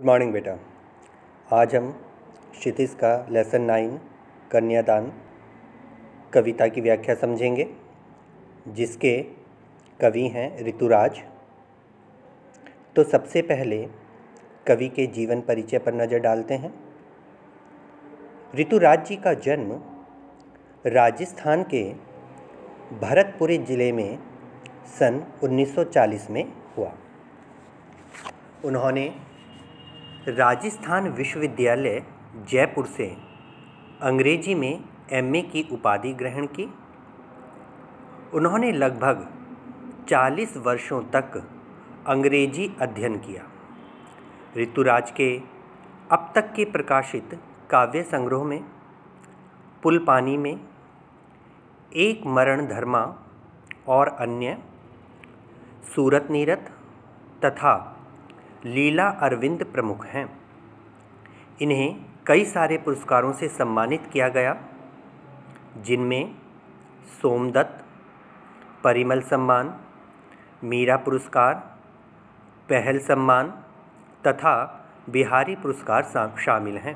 Good morning बेटा। आज हम क्षितिज का लेसन 9 कन्यादान कविता की व्याख्या समझेंगे, जिसके कवि हैं ऋतुराज। तो सबसे पहले कवि के जीवन परिचय पर नज़र डालते हैं। ऋतुराज जी का जन्म राजस्थान के भरतपुर जिले में सन 1940 में हुआ। उन्होंने राजस्थान विश्वविद्यालय जयपुर से अंग्रेजी में एमए की उपाधि ग्रहण की। उन्होंने लगभग 40 वर्षों तक अंग्रेजी अध्ययन किया। ऋतुराज के अब तक के प्रकाशित काव्य संग्रह में पुलपानी में, एक मरण धर्मा और अन्य, सूरत नीरत तथा लीला अरविंद प्रमुख हैं। इन्हें कई सारे पुरस्कारों से सम्मानित किया गया, जिनमें सोमदत्त, परिमल सम्मान, मीरा पुरस्कार, पहल सम्मान तथा बिहारी पुरस्कार शामिल हैं।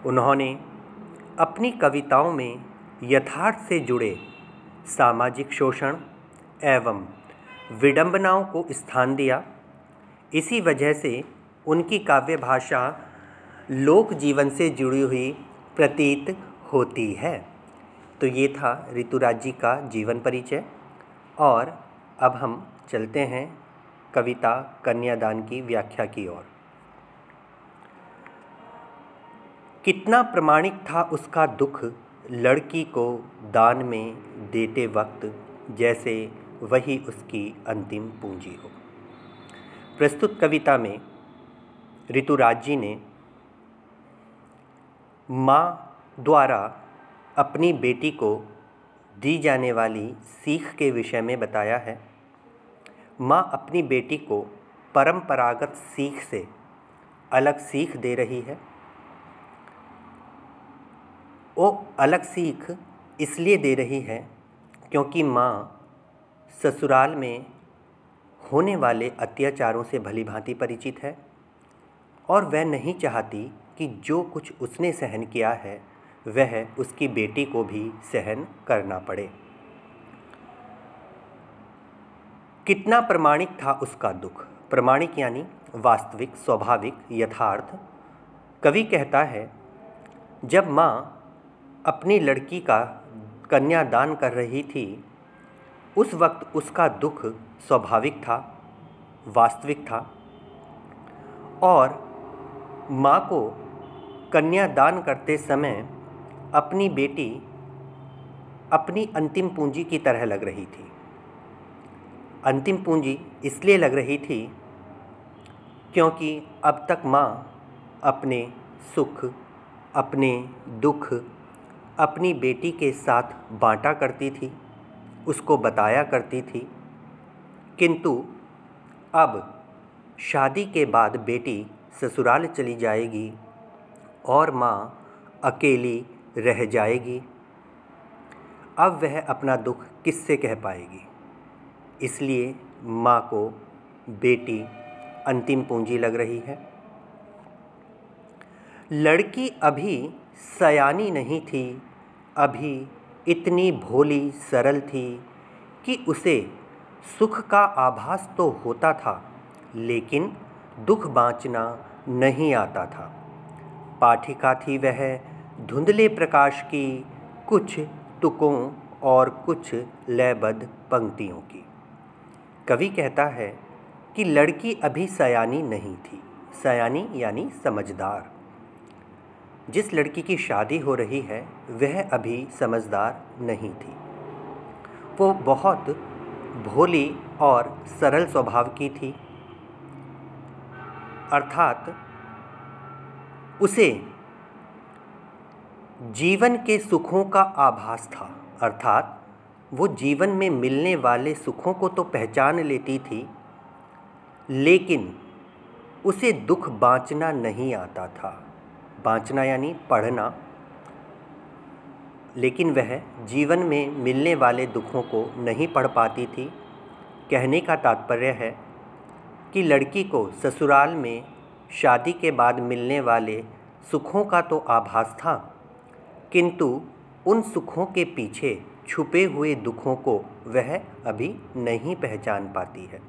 उन्होंने अपनी कविताओं में यथार्थ से जुड़े सामाजिक शोषण एवं विडंबनाओं को स्थान दिया। इसी वजह से उनकी काव्य भाषा लोक जीवन से जुड़ी हुई प्रतीत होती है। तो ये था ऋतुराज जी का जीवन परिचय। और अब हम चलते हैं कविता कन्यादान की व्याख्या की ओर। कितना प्रमाणिक था उसका दुख लड़की को दान में देते वक्त, जैसे वही उसकी अंतिम पूंजी हो। प्रस्तुत कविता में ऋतुराज जी ने माँ द्वारा अपनी बेटी को दी जाने वाली सीख के विषय में बताया है। माँ अपनी बेटी को परंपरागत सीख से अलग सीख दे रही है। वो अलग सीख इसलिए दे रही है क्योंकि माँ ससुराल में होने वाले अत्याचारों से भलीभांति परिचित है और वह नहीं चाहती कि जो कुछ उसने सहन किया है वह उसकी बेटी को भी सहन करना पड़े। कितना प्रमाणिक था उसका दुख। प्रमाणिक यानी वास्तविक, स्वाभाविक, यथार्थ। कवि कहता है, जब माँ अपनी लड़की का कन्यादान कर रही थी उस वक्त उसका दुख स्वाभाविक था, वास्तविक था। और माँ को कन्यादान करते समय अपनी बेटी अपनी अंतिम पूंजी की तरह लग रही थी। अंतिम पूंजी इसलिए लग रही थी क्योंकि अब तक माँ अपने सुख, अपने दुख अपनी बेटी के साथ बांटा करती थी, उसको बताया करती थी। किंतु अब शादी के बाद बेटी ससुराल चली जाएगी और माँ अकेली रह जाएगी। अब वह अपना दुख किससे कह पाएगी। इसलिए माँ को बेटी अंतिम पूंजी लग रही है। लड़की अभी सयानी नहीं थी, अभी इतनी भोली सरल थी कि उसे सुख का आभास तो होता था, लेकिन दुख बाँचना नहीं आता था। पाठिका थी वह धुंधले प्रकाश की, कुछ तुकों और कुछ लयबद्ध पंक्तियों की। कवि कहता है कि लड़की अभी सयानी नहीं थी। सयानी यानी समझदार। जिस लड़की की शादी हो रही है वह अभी समझदार नहीं थी। वो बहुत भोली और सरल स्वभाव की थी, अर्थात उसे जीवन के सुखों का आभास था। अर्थात वो जीवन में मिलने वाले सुखों को तो पहचान लेती थी, लेकिन उसे दुख बाँचना नहीं आता था। बाँचना यानी पढ़ना। लेकिन वह जीवन में मिलने वाले दुखों को नहीं पढ़ पाती थी। कहने का तात्पर्य है कि लड़की को ससुराल में शादी के बाद मिलने वाले सुखों का तो आभास था, किंतु उन सुखों के पीछे छुपे हुए दुखों को वह अभी नहीं पहचान पाती है।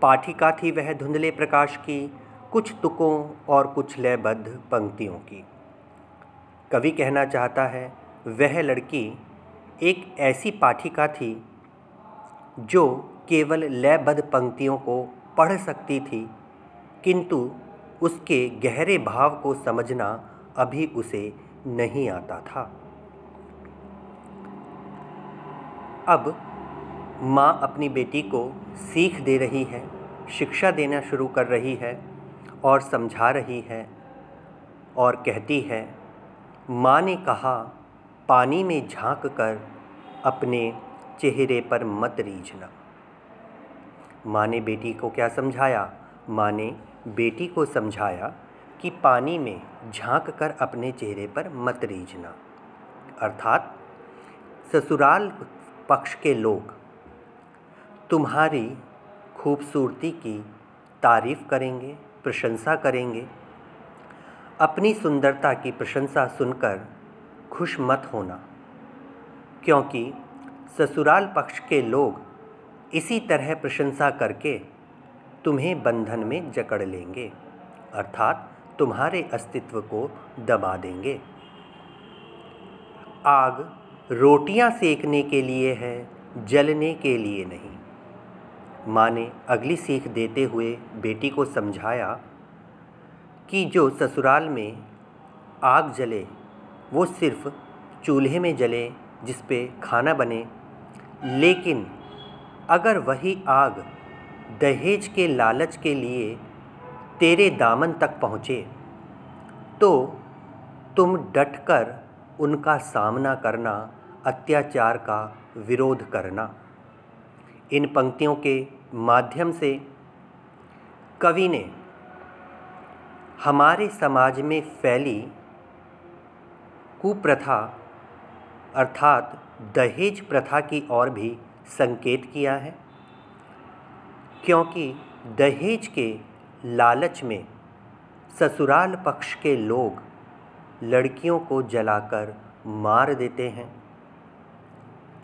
पाठिका थी वह धुंधले प्रकाश की, कुछ तुकों और कुछ लयबद्ध पंक्तियों की। कवि कहना चाहता है, वह लड़की एक ऐसी पाठिका थी जो केवल लयबद्ध पंक्तियों को पढ़ सकती थी, किंतु उसके गहरे भाव को समझना अभी उसे नहीं आता था। अब माँ अपनी बेटी को सीख दे रही है, शिक्षा देना शुरू कर रही है और समझा रही है और कहती है, माँ ने कहा, पानी में झांक कर अपने चेहरे पर मत रीझना। माँ ने बेटी को क्या समझाया? माँ ने बेटी को समझाया कि पानी में झांक कर अपने चेहरे पर मत रीझना, अर्थात ससुराल पक्ष के लोग तुम्हारी खूबसूरती की तारीफ़ करेंगे, प्रशंसा करेंगे। अपनी सुंदरता की प्रशंसा सुनकर खुश मत होना, क्योंकि ससुराल पक्ष के लोग इसी तरह प्रशंसा करके तुम्हें बंधन में जकड़ लेंगे, अर्थात तुम्हारे अस्तित्व को दबा देंगे। आग रोटियां सेकने के लिए है, जलने के लिए नहीं। माँ ने अगली सीख देते हुए बेटी को समझाया कि जो ससुराल में आग जले वो सिर्फ चूल्हे में जले जिस पे खाना बने, लेकिन अगर वही आग दहेज के लालच के लिए तेरे दामन तक पहुँचे तो तुम डटकर उनका सामना करना, अत्याचार का विरोध करना। इन पंक्तियों के माध्यम से कवि ने हमारे समाज में फैली कुप्रथा अर्थात दहेज प्रथा की ओर भी संकेत किया है, क्योंकि दहेज के लालच में ससुराल पक्ष के लोग लड़कियों को जलाकर मार देते हैं।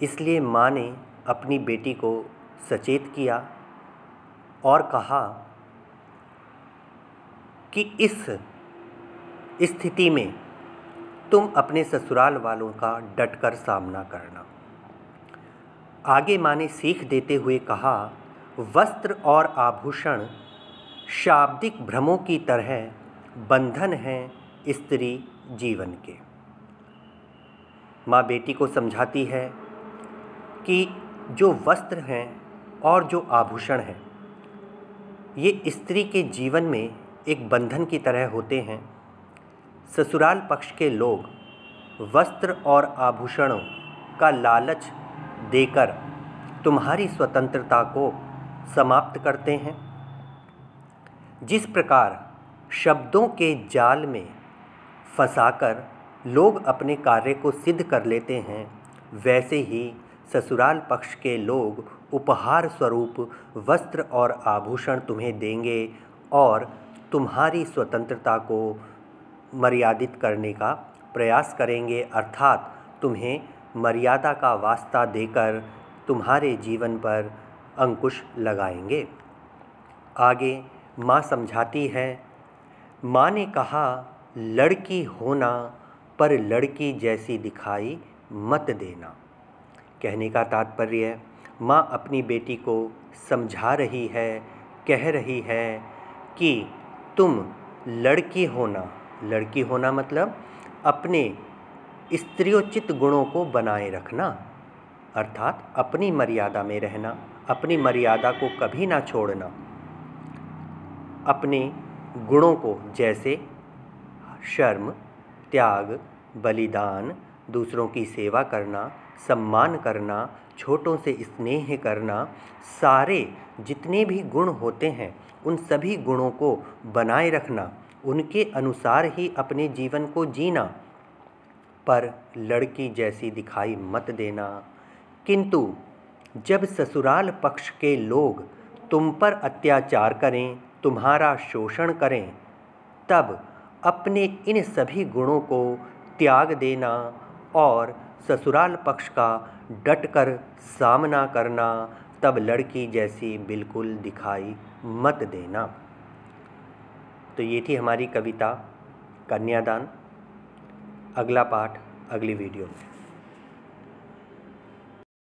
इसलिए माँ ने अपनी बेटी को सचेत किया और कहा कि इस स्थिति में तुम अपने ससुराल वालों का डटकर सामना करना। आगे माँ ने सीख देते हुए कहा, वस्त्र और आभूषण शाब्दिक भ्रमों की तरह बंधन हैं स्त्री जीवन के। माँ बेटी को समझाती है कि जो वस्त्र हैं और जो आभूषण हैं ये स्त्री के जीवन में एक बंधन की तरह होते हैं। ससुराल पक्ष के लोग वस्त्र और आभूषणों का लालच देकर तुम्हारी स्वतंत्रता को समाप्त करते हैं। जिस प्रकार शब्दों के जाल में फंसाकर लोग अपने कार्य को सिद्ध कर लेते हैं, वैसे ही ससुराल पक्ष के लोग उपहार स्वरूप वस्त्र और आभूषण तुम्हें देंगे और तुम्हारी स्वतंत्रता को मर्यादित करने का प्रयास करेंगे, अर्थात तुम्हें मर्यादा का वास्ता देकर तुम्हारे जीवन पर अंकुश लगाएंगे। आगे माँ समझाती है, माँ ने कहा, लड़की होना पर लड़की जैसी दिखाई मत देना। कहने का तात्पर्य माँ अपनी बेटी को समझा रही है, कह रही है कि तुम लड़की होना मतलब अपने स्त्रियोचित गुणों को बनाए रखना, अर्थात अपनी मर्यादा में रहना, अपनी मर्यादा को कभी ना छोड़ना। अपने गुणों को जैसे शर्म, त्याग, बलिदान, दूसरों की सेवा करना, सम्मान करना, छोटों से स्नेह करना, सारे जितने भी गुण होते हैं उन सभी गुणों को बनाए रखना, उनके अनुसार ही अपने जीवन को जीना, पर लड़की जैसी दिखाई मत देना। किंतु जब ससुराल पक्ष के लोग तुम पर अत्याचार करें, तुम्हारा शोषण करें, तब अपने इन सभी गुणों को त्याग देना और ससुराल पक्ष का डटकर सामना करना। तब लड़की जैसी बिल्कुल दिखाई मत देना। तो ये थी हमारी कविता कन्यादान। अगला पाठ अगली वीडियो में।